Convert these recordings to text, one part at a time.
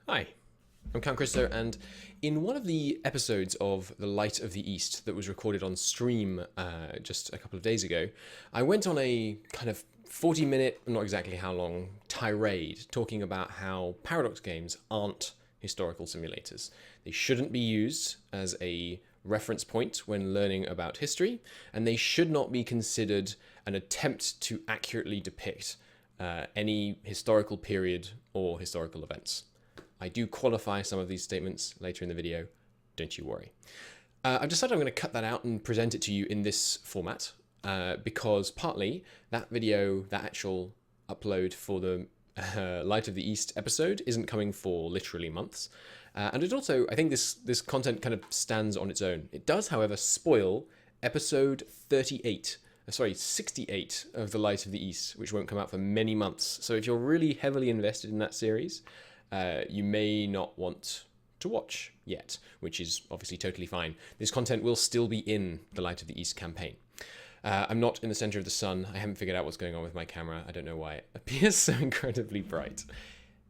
Hi, I'm Count Christo, and in one of the episodes of The Light of the East that was recorded on stream just a couple of days ago, I went on a kind of 40-minute, not exactly how long, tirade talking about how paradox games aren't historical simulators. They shouldn't be used as a reference point when learning about history, and they should not be considered an attempt to accurately depict any historical period or historical events. I do qualify some of these statements later in the video, don't you worry. I've decided I'm going to cut that out and present it to you in this format because partly that video, that actual upload for the Light of the East episode isn't coming for literally months. And it also, I think this content kind of stands on its own. It does, however, spoil episode 68 of The Light of the East, which won't come out for many months. So if you're really heavily invested in that series, you may not want to watch yet, which is obviously totally fine. This content will still be in the Light of the East campaign. I'm not in the center of the sun. I haven't figured out what's going on with my camera. I don't know why it appears so incredibly bright.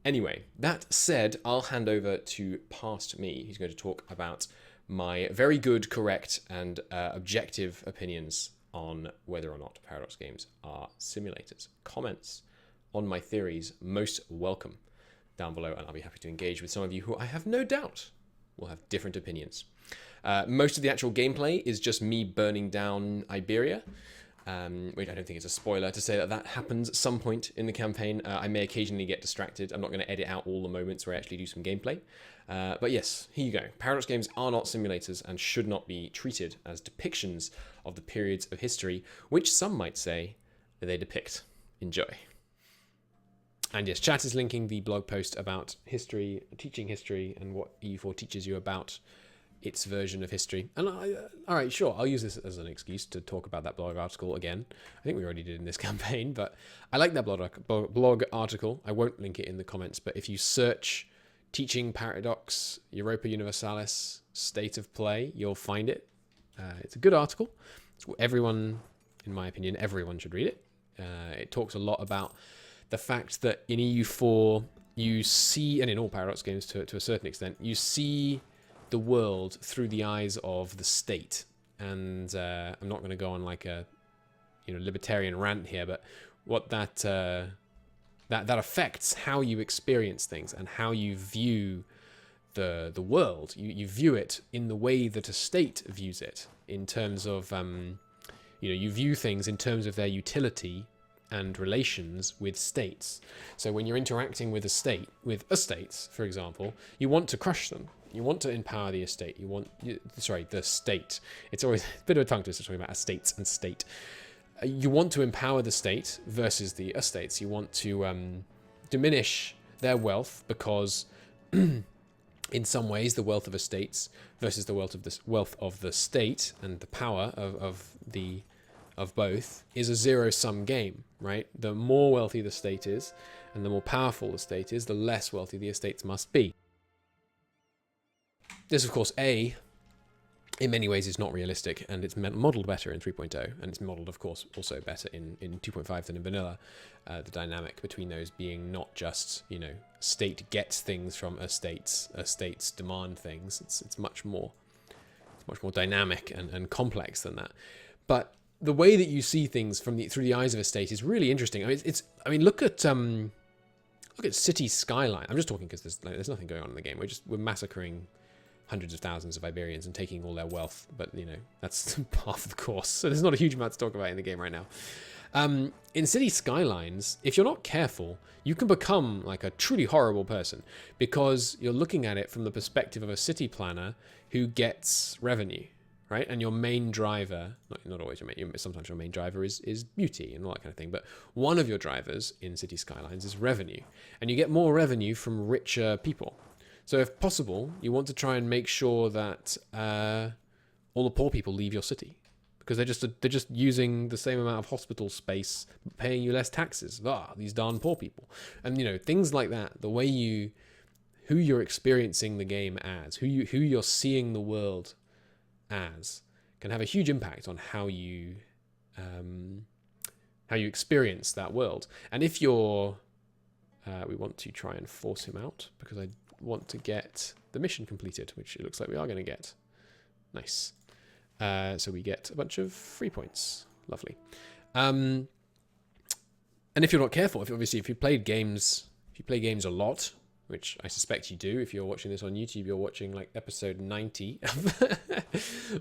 Anyway, that said, I'll hand over to Past Me. He's going to talk about my very good, correct, and objective opinions on whether or not paradox games are simulators. Comments on my theories, most welcome down below, and I'll be happy to engage with some of you who I have no doubt will have different opinions. Most of the actual gameplay is just me burning down Iberia, which I don't think is a spoiler to say that that happens at some point in the campaign. I may occasionally get distracted. I'm not going to edit out all the moments where I actually do some gameplay. But yes, here you go. Paradox games are not simulators and should not be treated as depictions of the periods of history, which some might say they depict. Enjoy. And yes, chat is linking the blog post about history, teaching history, and what EU4 teaches you about its version of history. And all right, sure, I'll use this as an excuse to talk about that blog article again. I think we already did in this campaign, but I like that blog article. I won't link it in the comments, but if you search Teaching Paradox, Europa Universalis, State of Play, you'll find it. It's a good article. Everyone, in my opinion, everyone should read it. It talks a lot about the fact that in EU4 you see, and in all paradox games to a certain extent, you see the world through the eyes of the state. And I'm not going to go on like a libertarian rant here, but what that affects how you experience things and how you view the world. You view it in the way that a state views it, in terms of you view things in terms of their utility and relations with states. So when you're interacting with estates, for example, you want to crush them. You want to empower the estate. The state. It's always a bit of a tongue twister talking about estates and state. You want to empower the state versus the estates. You want to diminish their wealth because, in some ways, the wealth of estates versus the wealth of the state and the power of both is a zero-sum game, right? The more wealthy the state is, and the more powerful the state is, the less wealthy the estates must be. This, of course, in many ways is not realistic, and it's modeled better in 3.0, and it's modeled, of course, also better in 2.5 than in vanilla. The dynamic between those being not just, state gets things from estates demand things. It's much more dynamic and complex than that. But the way that you see things through the eyes of a state is really interesting. Look at city skyline. I'm just talking because there's nothing going on in the game. We're massacring hundreds of thousands of Iberians and taking all their wealth, but that's half of the course. So there's not a huge amount to talk about in the game right now. In city skylines, if you're not careful, you can become like a truly horrible person because you're looking at it from the perspective of a city planner who gets revenue. Right? And your main driver, not always sometimes your main driver is beauty and all that kind of thing, but one of your drivers in city skylines is revenue. And you get more revenue from richer people. So if possible, you want to try and make sure that all the poor people leave your city, because they're just using the same amount of hospital space, paying you less taxes. These darn poor people. And things like that, the way who you're experiencing the game as, who you're seeing the world as, can have a huge impact on how you experience that world. And if you're we want to try and force him out because I want to get the mission completed, which it looks like we are going to get. Nice. So we get a bunch of free points. Lovely. And if you're not careful, if you play games a lot, which I suspect you do, if you're watching this on YouTube, you're watching like episode 90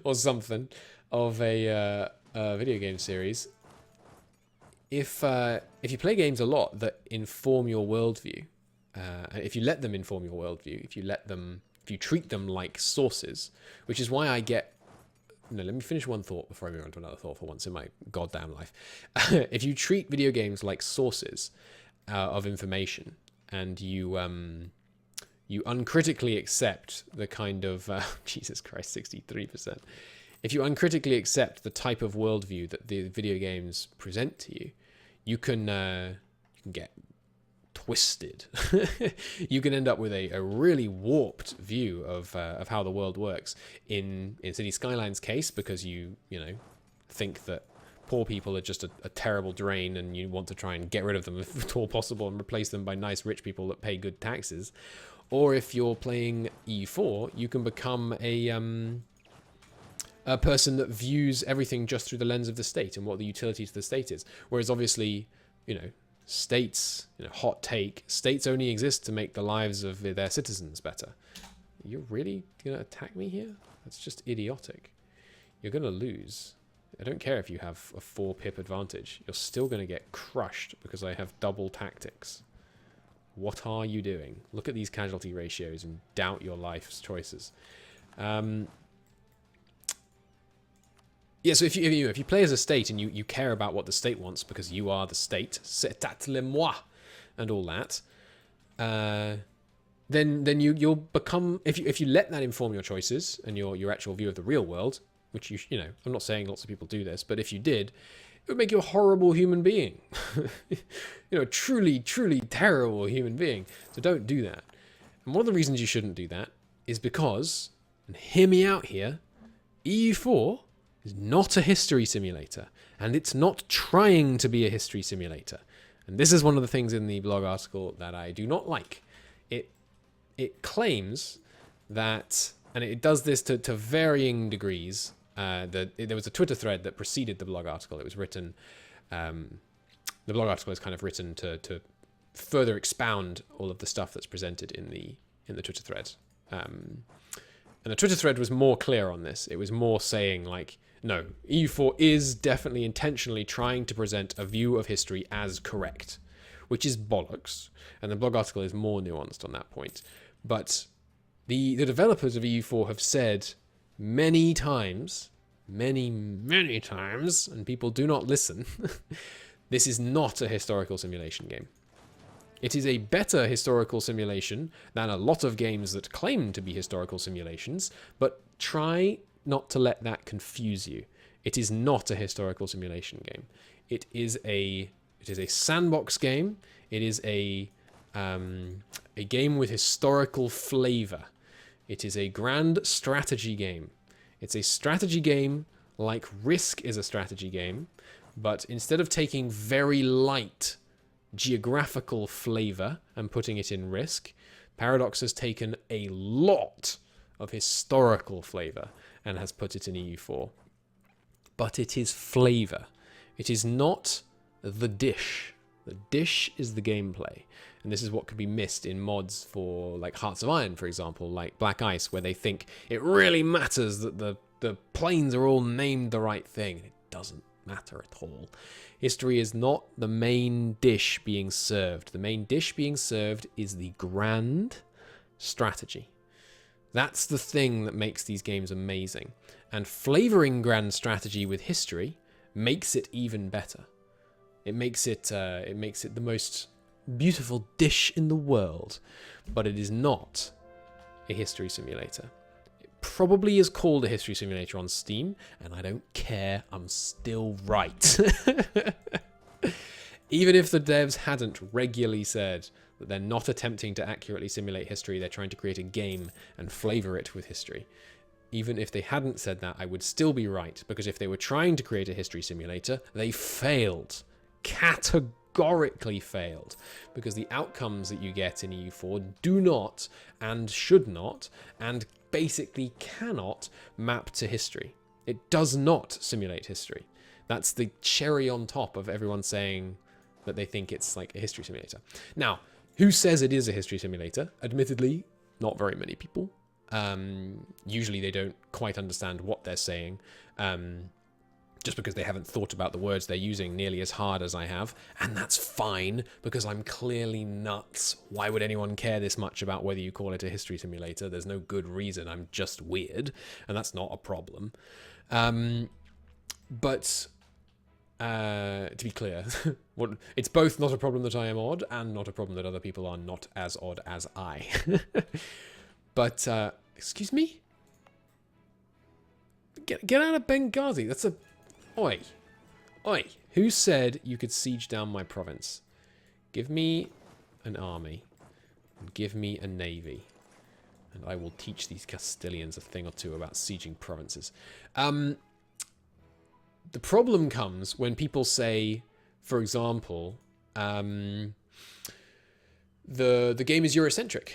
or something of a video game series. If you play games a lot that inform your worldview, if you let them inform your worldview, if you treat them like sources, which is why I get. No, let me finish one thought before I move on to another thought for once in my goddamn life. If you treat video games like sources of information, and you uncritically accept the kind of Jesus Christ, 63%. If you uncritically accept the type of worldview that the video games present to you, you can get twisted. You can end up with a really warped view of how the world works. In City Skylines' case, because you think that poor people are just a terrible drain, and you want to try and get rid of them if at all possible and replace them by nice rich people that pay good taxes. Or if you're playing EU4, you can become a person that views everything just through the lens of the state and what the utility to the state is. Whereas obviously, states, hot take, states only exist to make the lives of their citizens better. You're really going to attack me here? That's just idiotic. You're going to lose. I don't care if you have a 4 pip advantage. You're still going to get crushed because I have double tactics. What are you doing? Look at these casualty ratios and doubt your life's choices. Yeah, so if you play as a state and you care about what the state wants because you are the state, c'est à le moi, and all that, then you'll become, if you let that inform your choices and your actual view of the real world, which I'm not saying lots of people do this, but if you did, it would make you a horrible human being. Truly, truly terrible human being. So don't do that. And one of the reasons you shouldn't do that is because, and hear me out here, EU4 is not a history simulator, and it's not trying to be a history simulator. And this is one of the things in the blog article that I do not like. It claims that, and it does this to varying degrees. There was a Twitter thread that preceded the blog article. It was written, the blog article is kind of written to further expound all of the stuff that's presented in the Twitter thread. And the Twitter thread was more clear on this. It was more saying like, no, EU4 is definitely intentionally trying to present a view of history as correct, which is bollocks. And the blog article is more nuanced on that point. But the developers of EU4 have said many times, many times, and people do not listen, this is not a historical simulation game. It is a better historical simulation than a lot of games that claim to be historical simulations, but try not to let that confuse you. It is not a historical simulation game. It is a sandbox game. It is a game with historical flavor. It is a grand strategy game. It's a strategy game like Risk is a strategy game, but instead of taking very light geographical flavor and putting it in Risk, Paradox has taken a lot of historical flavor and has put it in EU4. But it is flavor. It is not the dish. The dish is the gameplay. And this is what could be missed in mods for like Hearts of Iron, for example, like Black Ice, where they think it really matters that the planes are all named the right thing. It doesn't matter at all. History is not the main dish being served. The main dish being served is the grand strategy. That's the thing that makes these games amazing. And flavoring grand strategy with history makes it even better. It makes it the most beautiful dish in the world, but it is not a history simulator. It probably is called a history simulator on Steam, and I don't care, I'm still right. Even if the devs hadn't regularly said that they're not attempting to accurately simulate history, they're trying to create a game and flavor it with history. Even if they hadn't said that, I would still be right, because if they were trying to create a history simulator, they failed. categorically failed, because the outcomes that you get in EU4 do not and should not and basically cannot map to history. It does not simulate history. That's the cherry on top of everyone saying that they think it's like a history simulator. Now, who says it is a history simulator? Admittedly, not very many people. Usually they don't quite understand what they're saying, just because they haven't thought about the words they're using nearly as hard as I have. And that's fine, because I'm clearly nuts. Why would anyone care this much about whether you call it a history simulator? There's no good reason. I'm just weird, and that's not a problem. But to be clear, it's both not a problem that I am odd and not a problem that other people are not as odd as I. But, excuse me? Get out of Benghazi. That's a... Oi. Oi. Who said you could siege down my province? Give me an army. And give me a navy. And I will teach these Castilians a thing or two about sieging provinces. The problem comes when people say, for example, the game is Eurocentric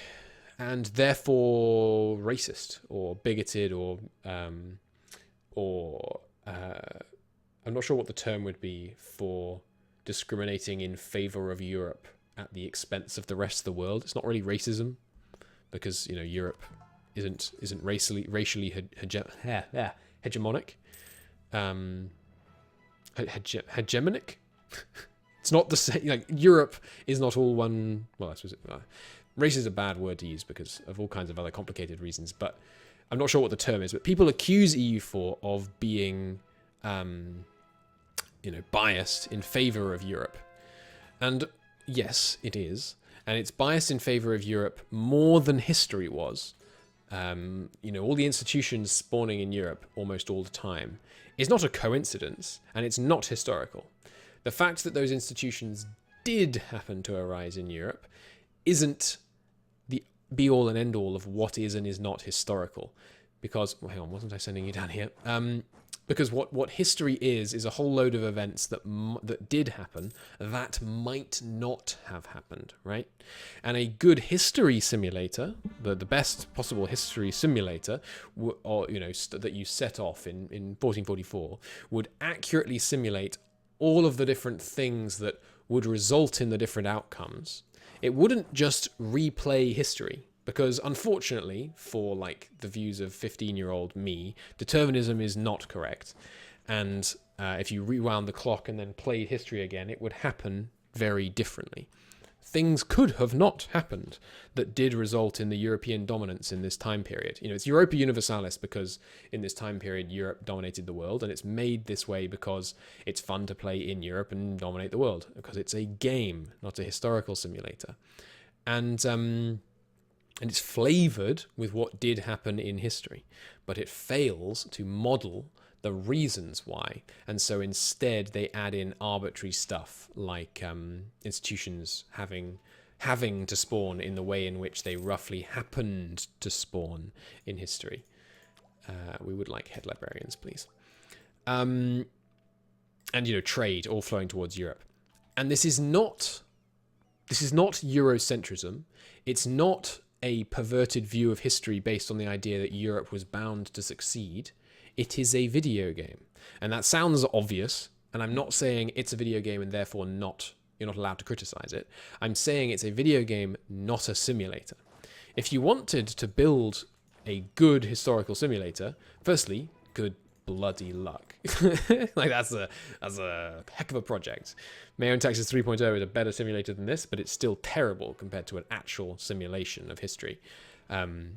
and therefore racist or bigoted or I'm not sure what the term would be for discriminating in favor of Europe at the expense of the rest of the world. It's not really racism, because Europe isn't racially hegemonic. Hegemonic. It's not the same. Like, Europe is not all one. Well, I suppose race is a bad word to use because of all kinds of other complicated reasons. But I'm not sure what the term is. But people accuse EU4 of being, biased in favor of Europe, and yes, it is, and it's biased in favor of Europe more than history was. All the institutions spawning in Europe almost all the time is not a coincidence, and it's not historical. The fact that those institutions did happen to arise in Europe isn't the be-all and end-all of what is and is not historical. Because, well, hang on, wasn't I sending you down here? Because what history is a whole load of events that did happen that might not have happened, right? And a good history simulator, the best possible history simulator, that you set off in 1444, would accurately simulate all of the different things that would result in the different outcomes. It wouldn't just replay history. Because unfortunately, for the views of 15-year-old me, determinism is not correct. And if you rewound the clock and then played history again, it would happen very differently. Things could have not happened that did result in the European dominance in this time period. It's Europa Universalis because in this time period, Europe dominated the world, and it's made this way because it's fun to play in Europe and dominate the world, because it's a game, not a historical simulator. And it's flavored with what did happen in history, but it fails to model the reasons why. And so instead they add in arbitrary stuff like institutions having to spawn in the way in which they roughly happened to spawn in history. We would like head librarians, please. And trade all flowing towards Europe. And this is not Eurocentrism. It's not a perverted view of history based on the idea that Europe was bound to succeed. It is a video game. And that sounds obvious, and I'm not saying it's a video game and therefore you're not allowed to criticize it. I'm saying it's a video game, not a simulator. If you wanted to build a good historical simulator, firstly, good bloody luck. That's a heck of a project. Mayo in Texas 3.0 is a better simulator than this, but it's still terrible compared to an actual simulation of history. I'm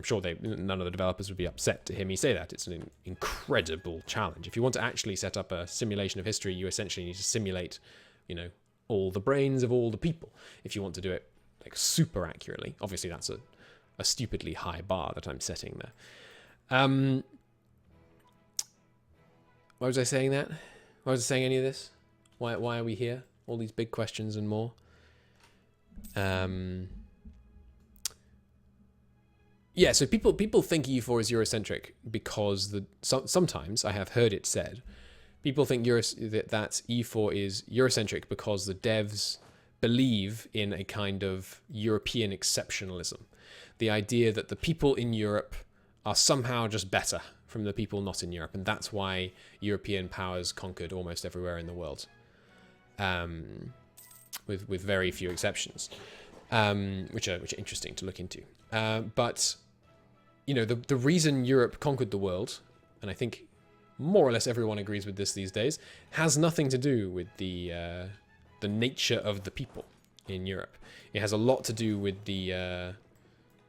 sure none of the developers would be upset to hear me say that. It's an incredible challenge. If you want to actually set up a simulation of history, you essentially need to simulate, all the brains of all the people. If you want to do it super accurately, obviously that's a stupidly high bar that I'm setting there. Why was I saying that? Why was I saying any of this? Why are we here? All these big questions and more. So people think EU4 is Eurocentric because sometimes I have heard it said, people think that EU4 is Eurocentric because the devs believe in a kind of European exceptionalism. The idea that the people in Europe are somehow just better from the people not in Europe, and that's why European powers conquered almost everywhere in the world, with very few exceptions, which are interesting to look into. But you know, the reason Europe conquered the world, and I think more or less everyone agrees with this these days, has nothing to do with the nature of the people in Europe. It has a lot to do with the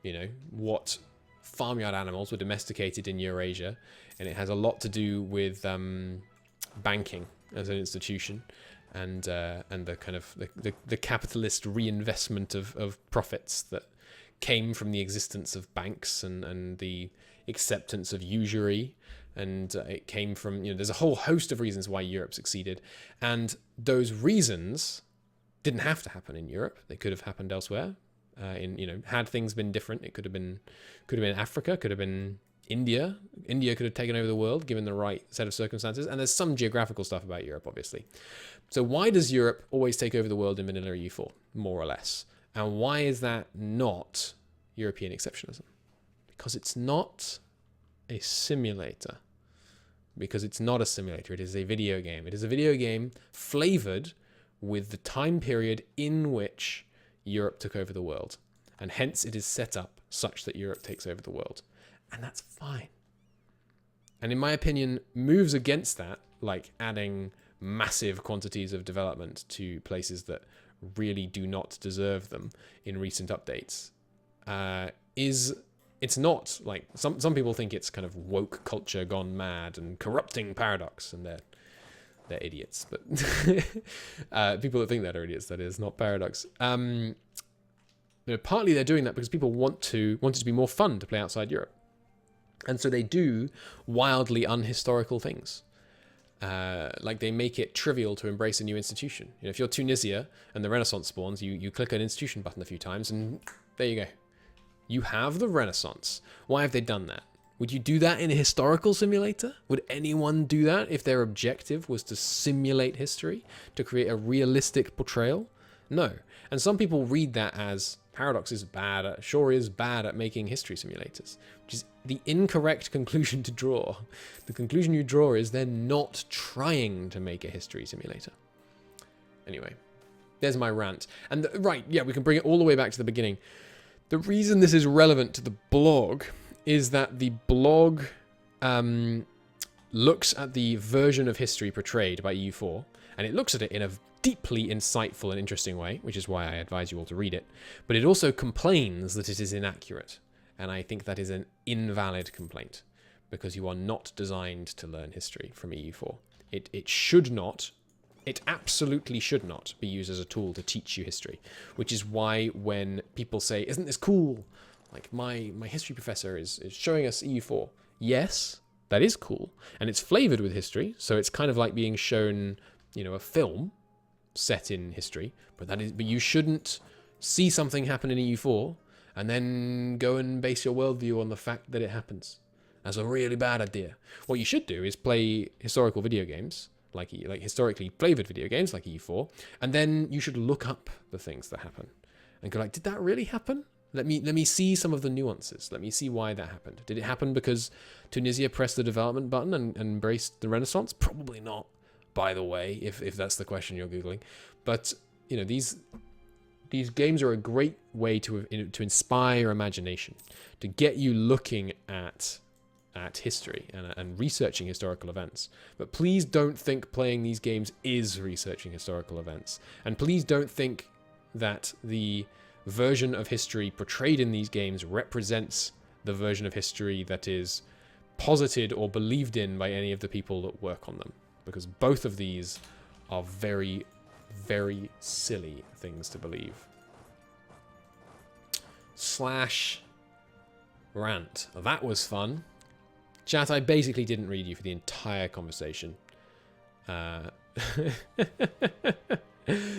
you know, what farmyard animals were domesticated in Eurasia, and it has a lot to do with banking as an institution, and the kind of the capitalist reinvestment of profits that came from the existence of banks and the acceptance of usury, and it came from, you know, there's a whole host of reasons why Europe succeeded, and those reasons didn't have to happen in Europe. They could have happened elsewhere. You know, had things been different, it could have been Africa, could have been India. India could have taken over the world given the right set of circumstances. And there's some geographical stuff about Europe, obviously. So why does Europe always take over the world in vanilla EU4, more or less? And why is that not European exceptionalism? Because it's not a simulator. Because it's not a simulator. It is a video game. It is a video game flavored with the time period in which Europe took over the world, and hence it is set up such that Europe takes over the world, and that's fine. And in my opinion, moves against that, like adding massive quantities of development to places that really do not deserve them in recent updates, it's not like some people think it's kind of woke culture gone mad and corrupting Paradox, and they're idiots, but people that think that are idiots, that is, not Paradox. You know, partly they're doing that because people want it to be more fun to play outside Europe, and so they do wildly unhistorical things. Like they make it trivial to embrace a new institution. You know, if you're Tunisia and the Renaissance spawns, you click an institution button a few times, and there you go. You have the Renaissance. Why have they done that? Would you do that in a historical simulator? Would anyone do that if their objective was to simulate history, to create a realistic portrayal? No. And some people read that as Paradox is bad, sure is bad at making history simulators, which is the incorrect conclusion to draw. The conclusion you draw is they're not trying to make a history simulator. Anyway, there's my rant. And right, yeah, we can bring it all the way back to the beginning. The reason this is relevant to the blog is that the blog looks at the version of history portrayed by EU4, and it looks at it in a deeply insightful and interesting way, which is why I advise you all to read it. But it also complains that it is inaccurate, and I think that is an invalid complaint, because you are not designed to learn history from EU4. It should not, it absolutely should not be used as a tool to teach you history, which is why when people say, isn't this cool? Like, my history professor is showing us EU4. Yes, that is cool. And it's flavored with history. So it's kind of like being shown, you know, a film set in history. But you shouldn't see something happen in EU4 and then go and base your worldview on the fact that it happens. That's a really bad idea. What you should do is play historical video games, like historically flavored video games like EU4, and then you should look up the things that happen and go like, did that really happen? Let me see some of the nuances. Let me see why that happened. Did it happen because Tunisia pressed the development button and embraced the Renaissance? Probably not, by the way, if that's the question you're Googling. But, you know, these games are a great way to inspire imagination, to get you looking at history and researching historical events. But please don't think playing these games is researching historical events. And please don't think that the version of history portrayed in these games represents the version of history that is posited or believed in by any of the people that work on them, because both of these are very, very silly things to believe. /rant. That was fun. Chat, I basically didn't read you for the entire conversation.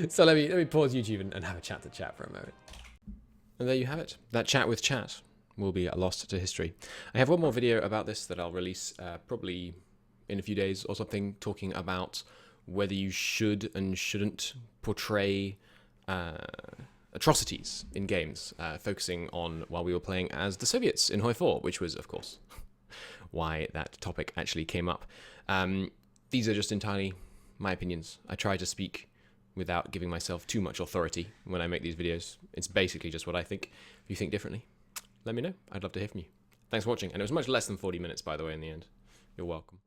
So let me pause YouTube and have a chat to chat for a moment. And there you have it. That chat with chat will be lost to history. I have one more video about this that I'll release probably in a few days or something, talking about whether you should and shouldn't portray atrocities in games, focusing on while we were playing as the Soviets in Hoi 4, which was, of course, why that topic actually came up. These are just entirely my opinions. I try to speak without giving myself too much authority when I make these videos. It's basically just what I think. If you think differently, let me know. I'd love to hear from you. Thanks for watching. And it was much less than 40 minutes, by the way, in the end. You're welcome.